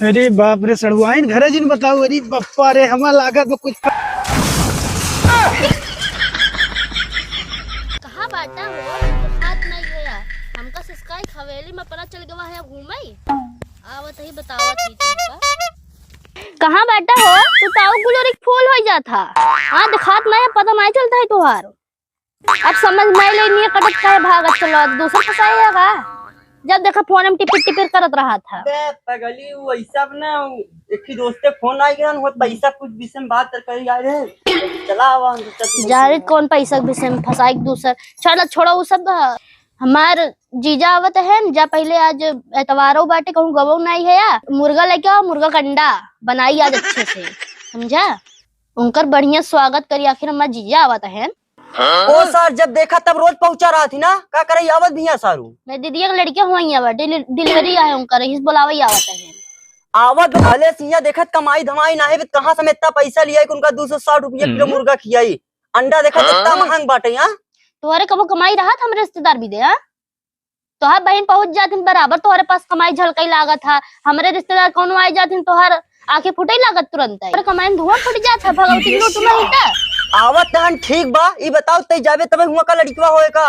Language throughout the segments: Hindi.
अरे बाप रे सड़ुआइन घरे जिन बताओ। अरे बप्पा रे हमार लागत में कुछ कहाँ बाटा हो हाथ नहीं गया हमका सिसकाई हवेली में पता चल गया है घूमई आवत ही बतावत ही तुमका कहाँ बैठा हो तू ताऊ गुजर एक फूल हो जाता हाँ दिखात नहीं पता नहीं चलता है तुहार अब समझ नहीं लेनी कटक का भागत चलो दूसरा फसाएगा जब देखा फोन में टिपिर टिपिर करत रहा था पगली वैसा ना एक ही दोस्ते फोन आई गया वो पैसा कुछ विषय में बात कर आ रहे चला आवा जारे कौन पैसा के विषय में फंसा एक दूसर छोड़ा छोड़ा वो सब हमार जीजा आवत है जा पहले आज एतवारों बाटे कहूँ गवो नहीं है या मुर्गा लेके आओ मुर्गा कंडा बनाई आज अच्छे से समझा उनकर बढ़िया स्वागत करी आखिर हमार जीजा आवत है ओ सर जब देखा तब रोज पहुंचा रहा थी ना क्या करे आवत भी है सारू मैं दीदी की लड़कियां हुई है डिलीवरी आए उनका रईस बुलावा आवत है आवत भले सिया देखत कमाई धमाई ना है कहाँ से इतना पैसा लिया है उनका 260 रुपया किलो मुर्गा खियाई अंडा देखा कितना महंग बाटे यहाँ तुम्हारे कबो कमाई रहा था हम रिश्तेदार भी दे हाँ तोहार बहन पहुंच जाती बराबर तुम्हारे पास कमाई झलकई लागत था हमारे रिश्तेदार कौन आई जाती तोहार आंखें फुटे लागत तुरंत कमाई धुआं फुट जाता भगवती लूट नहीं था आवत तहन ठीक बा ई बताओ तई जाबे तबे हुआ का लड़कीवा होएगा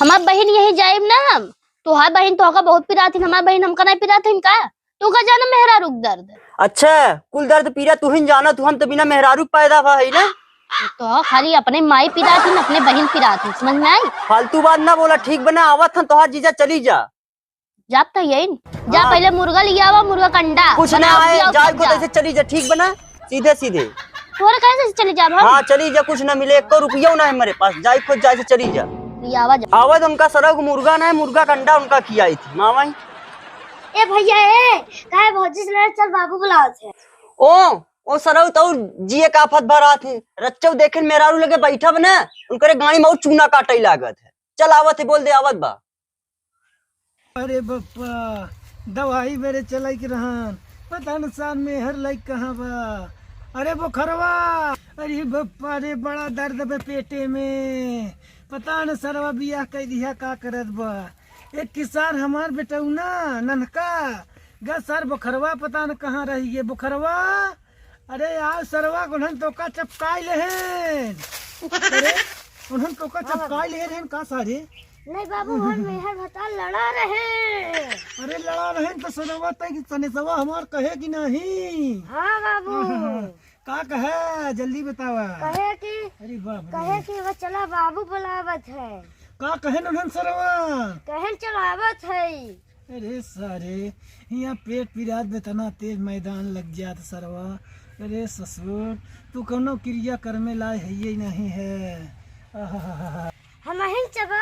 हमार बहन यही जाइब ना हम तोहार बहन तोहका बहुत पिराती हमार बहन हमका नहीं पिराती का तू का जाना मेहरारू दर्द अच्छा कुल दर्द पीरा तू ही जाना तू हम तो बिना मेहरारू पैदा हुआ है ना तो खाली अपने माई पिराती अपने बहन पिराती समझ में आई फालतू बात ना बोला ठीक बना आवत हम तोहार जीजा चली जा जाप तो यही जा पहले मुर्गा लिया हुआ मुर्गा कंडा कुछ ना आए जाए को ऐसे चली जा ठीक बना सीधे सीधे तोरे कैसे चली जा हाँ चली जा कुछ ना मिले 1 रुपया ना है हमारे पास जाए खुद जाए से चली जा आवाज उनका सरग मुर्गा ना है मुर्गा कंडा उनका खियाई थी मामा ए भैया ए काहे भौजी से चल बाबू बुलाओ थे ओ सरग तो जिए का आफत भरा थी रच्चो देखे मेरारू लगे बैठा बना उनके गाड़ी में चूना काटे लागत है चल आवत है बोल दे आवत बा अरे बप्पा दवाई मेरे चलाई के रहन पता न सान में हर लाइक कहाँ बा। अरे बुखरवा अरे बप्पा रे बड़ा दर्द बे पेटे में पता न सरवा बियाह कह दिया का करत बा। एक किसान हमार बेटा ना ननका गा सर बुखरवा पता न कहाँ रही है बुखरवा। अरे यार सरवा उन्हन तो का चपकाई ले अरे उन्हन तो का चपकाई ले का सारे नहीं बाबू और मेहर भता लड़ा रहे अरे लड़ा रहे तो सरवा तय कि सनेसवा हमार कहे कि नहीं। हाँ बाबू का कहे जल्दी बतावा कहे कि अरे बाप कहे कि वो चला बाबू बुलावत है का कहे न सरवा कहे चलावत है। अरे सारे यहाँ पेट पिरात में तना तेज मैदान लग जात सरवा। अरे ससुर तू कौनो क्रिया कर में लाए है ये नहीं है हम हिन चबा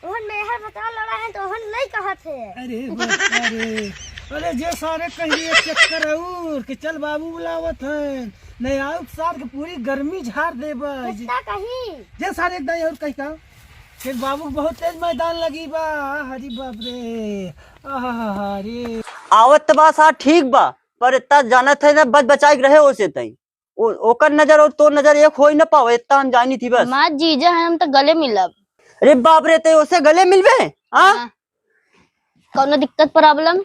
ओहन मेहर बता लड़ा है तो ओहन नहीं कहत है। अरे बाप रे अरे जे सारे कहिए चक्कर और कि चल बाबू बुलावत है नहीं आओ सार के पूरी गर्मी झाड़ दे कहीं जे सारे दई और कहीं का फिर बाबू बहुत तेज मैदान लगी बा। हरी बाप रे अरे आवत बा सा ठीक बा पर इतना जानत है ना बच बचाई रहे ओसे तई ओकर नजर और तो नजर एक हो ही न पावे इतना हम जानी थी बस मां जीजा है हम तो गले मिलब। अरे बाप रे ते ओसे गले मिलबे हां कौनो दिक्कत प्रॉब्लम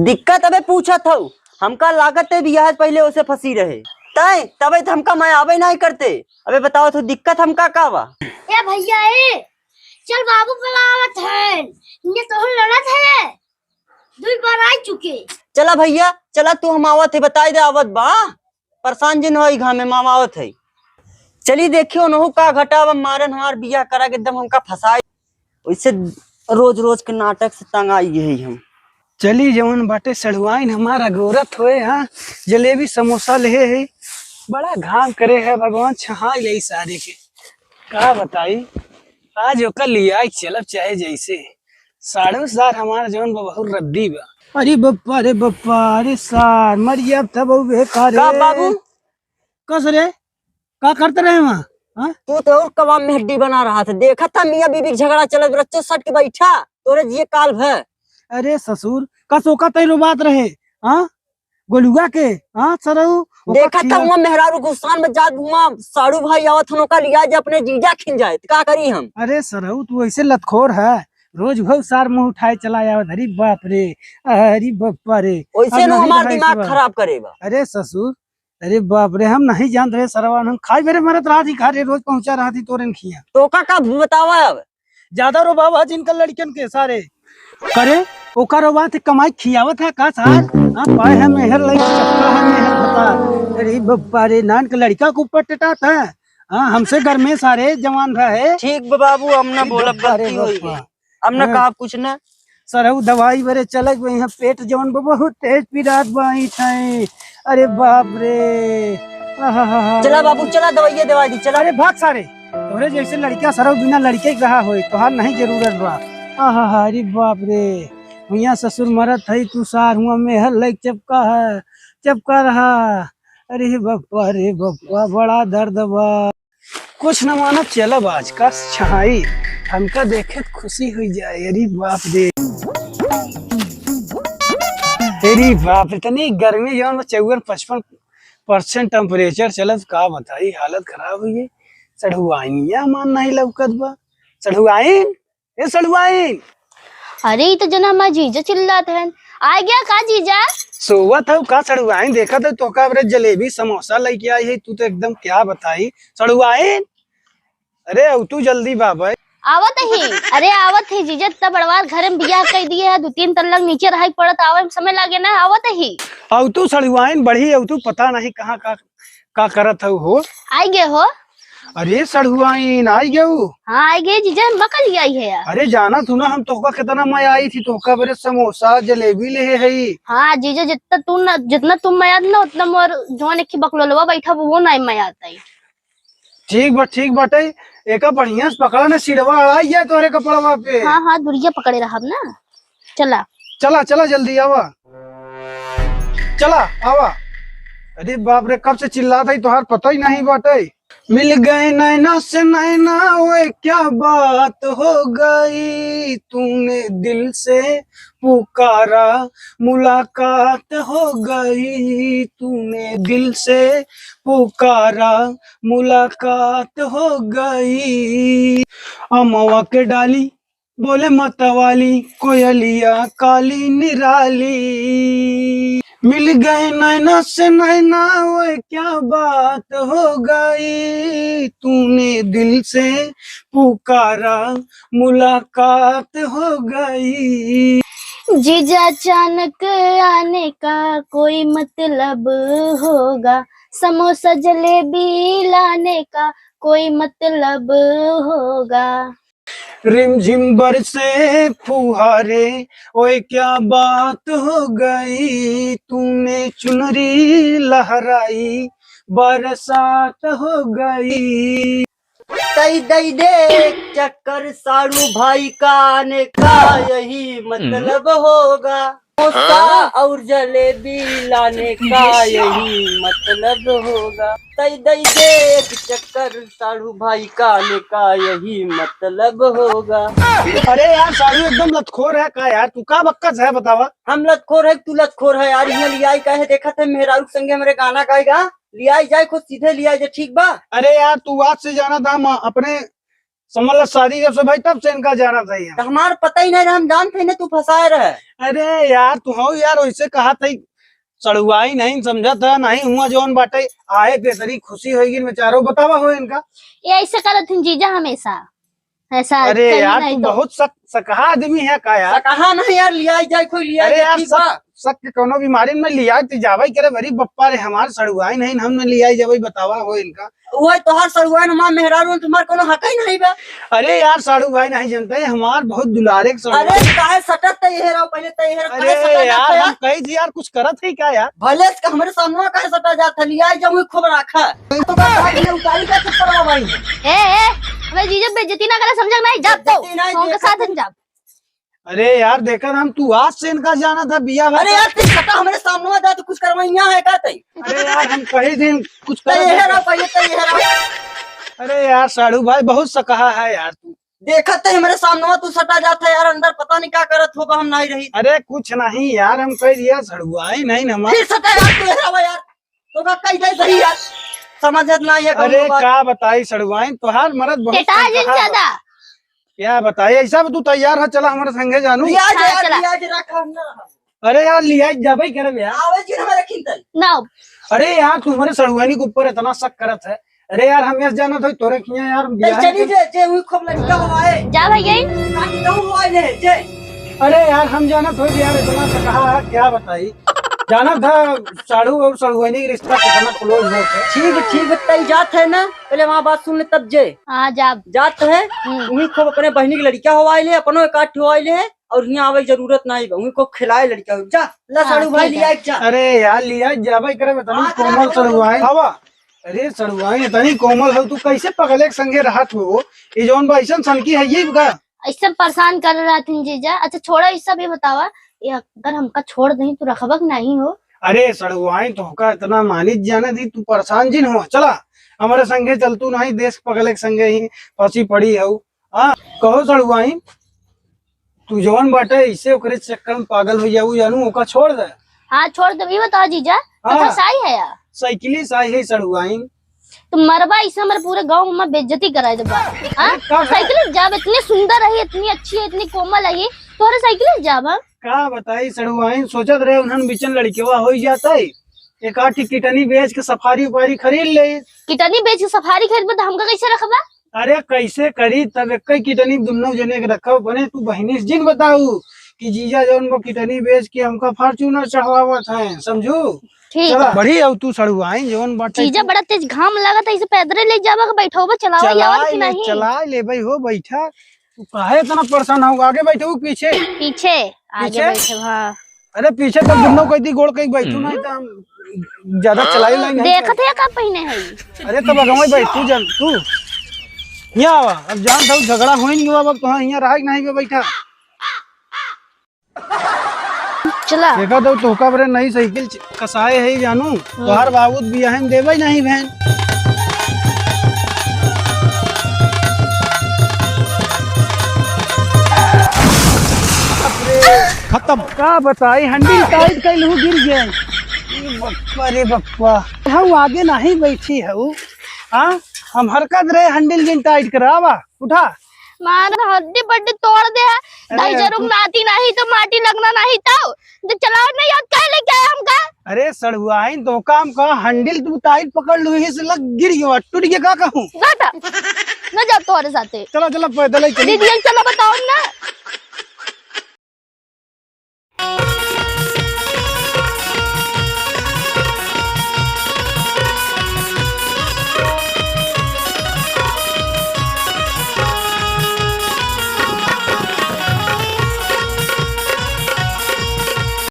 दिक्कत अबे पूछा था हमका लागत है बियाह पहले ओसे फंसी रहे तय तबे तो हमका मैं आवे नहीं करते। अबे बताओ तो दिक्कत हमका का बा। ए भैया ए चल बाबू बुलावत है ये तो लड़त है 2 बार आ चुके। चला भैया चला तू हम आवत है बताई दे आवत बा परेशान जिन होई घामे मामा आवत है चली देखियो नहु का घटाव मारन हमार बियाह करा के एकदम हमका फसाए वैसे रोज रोज के नाटक से तंग आई है हम। चली जवन बाटे सड़ुआइन हमारा गोरत होए हाँ जलेबी समोसा ले है बड़ा घाम करे है भगवान छहा यही सारे के का बताई आज ओकर लिया चलब चाहे जैसे साढ़े सार हमारा जवन बहुत रद्दी बा। अरे बप्पा अरे सार मरिया तब का बाबू कस रे का करते रहे वहाँ हाँ? तू तो और कबाब में हड्डी बना रहा था देखा था मियां बीबी झगड़ा चलत रच्चो सट के बैठा तोरे जिए काल भ। अरे ससुर कसोका तैरो बात रहे हाँ गोलुआ के हाँ सरऊ देखा था वहाँ मेहरारू गुस्सान में जात हुआ साड़ू भाई आवत हनों का लिया जे अपने जीजा खिन जाए का करी हम। अरे सरऊ तू ऐसे लतखोर है रोज भव सार मुंह उठाए चला आवत। अरे बाप रे, अरे बापा रे, वैसे अब नु नहीं हमार रहा इस दिमाग बार। खराब करेगा। अरे ससुर, अरे बाप रे, हम नहीं जान रहे सरवान, हम खाए मेरे मरत रहा थी, खा रे रोज पहुंचा रहा थी तोरे खिया। तो का बतावा अब। ज्यादा रो बाबा जिनका लड़कन के सारे करे ओकर बात कमाई खियावत है का सार। पाए है मेहर लई चक्का है मेहर बता। अरे बाबा रे, नान के लड़का को ऊपर टटात है। हमसे घर में सारे जवान रहे। ठीक बा बाबू, हम ना बोलब, बाबा रे गलती हो गई। बाबा। हम ना हाँ। कहा कुछ ना। सर दवाई बरे चलक बा, यहाँ पेट जवन बा बहुत तेज पीड़ात बाई थे। अरे बाप रे, आहाहा। चला बाबू चला, दवाइया दवाई दी चला। अरे भाग सारे, तोरे जैसे लड़का सरव बिना लड़के के रहा होई, तोहार नहीं जरूरत बा। आहा, अरे बाप रे, हुआ ससुर मरत है, तू सार हुआ मेहर लग चपका है, चपका रहा। अरे बापा रे बापा, बड़ा दर्द बा। कुछ न माना चलब आज का छाई, हमका देखे तो खुशी हुई जाए। अरे बाप रे, अरे बाप, इतनी गर्मी जवन 54-55% टेम्परेचर चलत, का बताई हालत खराब हुई है। सढ़ुआइनिया मान नहीं लौकत बा। सढ़ुआइन, ए सढ़ुआइन। अरे ये तो जना हमारा जीजा चिल्लाते हैं। आ गया का जीजा? सोवत है का सड़ुआइन, देखा तो तोका बरे जलेबी समोसा लेके आई है, तू तो एकदम क्या बताई सड़ुआइन। अरे अब तू जल्दी बाबा। आवत ही, अरे आवत ही जीजा, इतना बड़वार घर में बियाह कर दिए है, 2-3 तल्लक नीचे रहा पड़त, आवे में समय लागे ना, आवत ही। अब तू सड़ुआइन बढ़ी, अब तू पता नहीं कहाँ का करत हो। आई गए हो? अरे सड़ुआइन आई गयू। हाँ आई गए जीजा, मकल आई है यार। अरे जाना तू ना, हम तोका कितना मैं आई थी, तोका बरे समोसा जलेबी ले है। हाँ जीजा, जितना तुम मैं ना, उतना मोर जौन एक बकलोलवा बैठा वो नहीं मैं आता है। ठीक बाटे, एक बढ़िया से पकड़ा ना, सिरवा अड़ाई है तोरे कपड़वा पे। हाँ हाँ, दुरिया पकड़े रहा ना। चला चला चला जल्दी आवा, चला आवा। अरे बाप रे, कब से चिल्लाता ही, तोहार पता ही नहीं बाटे। मिल गए नैना से नैना, ओए क्या बात हो गई, तूने दिल से पुकारा, मुलाकात हो गई, तूने दिल से पुकारा, मुलाकात हो गई। अमवा के डाली बोले मतवाली, कोयलिया काली निराली, मिल गए नैना से नैना, ओए क्या बात हो गई, तूने दिल से पुकारा, मुलाकात हो गई। जीजा, अचानक आने का कोई मतलब होगा, समोसा जलेबी लाने का कोई मतलब होगा। रिमझिम बरसे फुहारे, ओए क्या बात हो गई, तूने चुनरी लहराई, बरसात हो गई। दई दई दे चक्कर साड़ू भाई का आने का यही मतलब होगा, समोसा और जलेबी लाने का यही मतलब होगा। दई दई दे चक्कर साड़ू भाई का आने का यही मतलब होगा। अरे यार साड़ू एकदम लतखोर है का यार, तू का बक्कस है बतावा। हम लतखोर है तू लतखोर है यार, यहाँ लियाई का है, देखा थे मेहरारू के संगे मेरे गाना गाएगा, लियाई जाए खुद सीधे लियाई जाए, ठीक बा। अरे यार तू आज से जाना था, हम अपने समझ ला शादी जब से भाई तब से इनका जाना था यार। हमारा पता ही नहीं रहा, हम जानते ना तू फंसाए रहे। अरे यार तू हो यार, वैसे कहा था सड़ुआई नहीं समझा था, नहीं हुआ जौन बाटे आए बेहतरी खुशी होगी बेचारो, बतावा हो इनका। ये ऐसा करत हैं जीजा हमेशा, ऐसा अरे कहीं यार नहीं तू तो। बहुत सकहा आदमी है का यार। कहा नहीं यार, लियाई जाए कोई लियाई अरे जाए, यार ठीक बा। सक कोनो बीमारी में लिया जावाई करे, बड़ी बप्पा रे हमार सड़ुआई नहीं, हम न लिया जावाई, बतावा हो इनका। वही तोहार सरुआन हमार मेहरारू तुम्हार कोनो हक ही नहीं बा। अरे यार साड़ू भाई नहीं जानते, हमार बहुत दुलारे के सड़ुआई। अरे काहे सटत तय हेराव पहले तय हेराव काहे सटा अरे जात यार है हम कही थी यार, कुछ करत है क्या यार। भले से हमरे सामने काहे सटा जात है, लियाई जाऊं खूब रखा तो का ये उतारी का चक्कर आ भाई। ए हमें जीजा बेइज्जती ना करे, समझ नहीं जाब तो बेइज्जती नहीं, उनके देखा साथ तुम। जाब। अरे यार देखा हम, तू आज से इनका जाना था बिया। अरे यार तू सटा हमरे सामने आ जा तो कुछ करवाइया है का तय। अरे यार हम कही थी कुछ तय करत हेराव है। पहले तय हेराव, अरे यार साड़ू भाई बहुत सकहा है यार तू। देखत है हमरे सामने तू सटा जात है यार, अंदर पता नहीं क्या करत होगा, हम नहीं रही। अरे कुछ नहीं यार, हम कह दिया सड़ुआई नहीं हमार। फिर सटा यार तू हेराव यार, तो का कई दे सही यार, समझत नहीं है अरे कौन बात। का बताई सड़ुआई, तोहार मरद बहुत टेटा जिन सकहा है। ज्यादा क्या बताए ऐसा तू तैयार है, चला हमारे संगे जानू। लिया जा हाँ, चला। लिया जा रखा ना अरे यार लिया जाबे करे यार। आवे जी हमारे खिंतल ना अरे यार तुम्हारे सड़ुआनी के ऊपर इतना शक करत है। अरे यार हम ऐसे जाना था तोरे किया यार बियाह चली जे हुई खूब लड़का हवाए जा भैया काटी दऊ हवाए ले जे। अरे यार हम जाना था यार इतना सा कहा है, क्या बताई जाना था। साड़ू और सड़ुआनी का रिश्ता कितना क्लोज हो गया। ठीक तई जात है ना, पहले वहाँ बात सुन ले तब जे हाँ जा जात है। वही खूब अपने बहनी की लड़का हवाए ले, अपनो एक आठ हवाए ले, और यहाँ आवे जरूरत नहीं, वही को खिलाए लड़का जा ला हाँ, साड़ू भाई ठीक लिया जा। अरे यार लिया जाबे करे बतानी हाँ, कोमल सड़ुआई हवा। अरे सड़ुआई इतनी कोमल हो, तू कैसे पगले के संगे रहत हो। ये जौन बा ऐसन सनकी है ये का। इससे परेशान कर रहा थी जीजा। अच्छा छोड़ो इस सब, ये बतावा ये अगर हमका छोड़ दही तो रखबक नहीं हो। अरे सड़ुआई तो का इतना मानित जाने दी, तू परेशान जिन हो। चला हमारे संगे चल, तू नहीं देश पगले के संगे ही फंसी पड़ी है। हाँ कहो सड़ुआई तू जौन बाटे ऐसे ओकरे चक्कर में पागल हो जाऊ जानू, ओका छोड़ दे। हाँ छोड़ दो, ये बताओ जीजा तो हाँ। फसाई है यार। साइकिली साई है सड़ुआई। तुम मरबा इस हमारे पूरे गांव में बेइज्जती कराए देबा। हाँ का- साइकिल जाब इतनी सुंदर है, इतनी अच्छी है, इतनी कोमल है, तोहरे साइकिल जाब। का बताई सड़ुआई सोचत रहे उन्हन बिचन लड़केवा हो जाता है। एक आठी किटनी बेच के सफारी उफारी खरीद ले। कितनी बेच के सफारी खरीद तो हमका कैसे रखबा। अरे कैसे करी तब एक किटनी दुनों जने के रखो बने। तू बहनी से जिन बताऊ कि जीजा जौन वो किटनी बेच के हमका फॉर्च्यूनर चढ़वावत है, समझू। ठीक चला है बड़ी अब तू सड़ुआई जौन बाटे जीजा बड़ा तेज घाम लागत है, इसे पैदल ले जाबा के बैठोबा चलावा यावत कि नहीं। चला ले भाई हो बैठा। तू काहे इतना परेशान हो, आगे बैठो पीछे। पीछे आगे पीछे? बैठे हाँ। अरे पीछे तो दुनों कहीं गोड़ कहीं बैठू नहीं तो हम ज्यादा चलाई नहीं। देखत है का पहने है। अरे तब अगवाई बैठू जन तू यहाँ आवा। अब जान था झगड़ा हो नहीं हुआ, अब तो यहाँ रहा नहीं बे बैठा। चला देखा तो का बरे नई साइकिल कसाए है जानू, तोहार बाबूत बियाह में देवे नहीं बहन। खत्म का बताई हंडी टाइट कैलू गिर गए। बप्पा रे बप्पा हम आगे नहीं बैठी है। हाँ हम हरकत रहे हंडिल जिन टाइट करावा उठा। मार हड्डी बड्डी तोड़ दे है। ढाई यार, जरूर नाती नहीं तो माटी लगना नहीं तो चलाओ नहीं याद कह ले क्या हमका। अरे सड़ुआई तो काम का हंडिल तू टाइट पकड़ लू ही से लग गिर गया टूट गया का कहूँ। गाटा न जा तोरे साथे चला चला पैदल ही चली। दीदी चलो बताओ ना।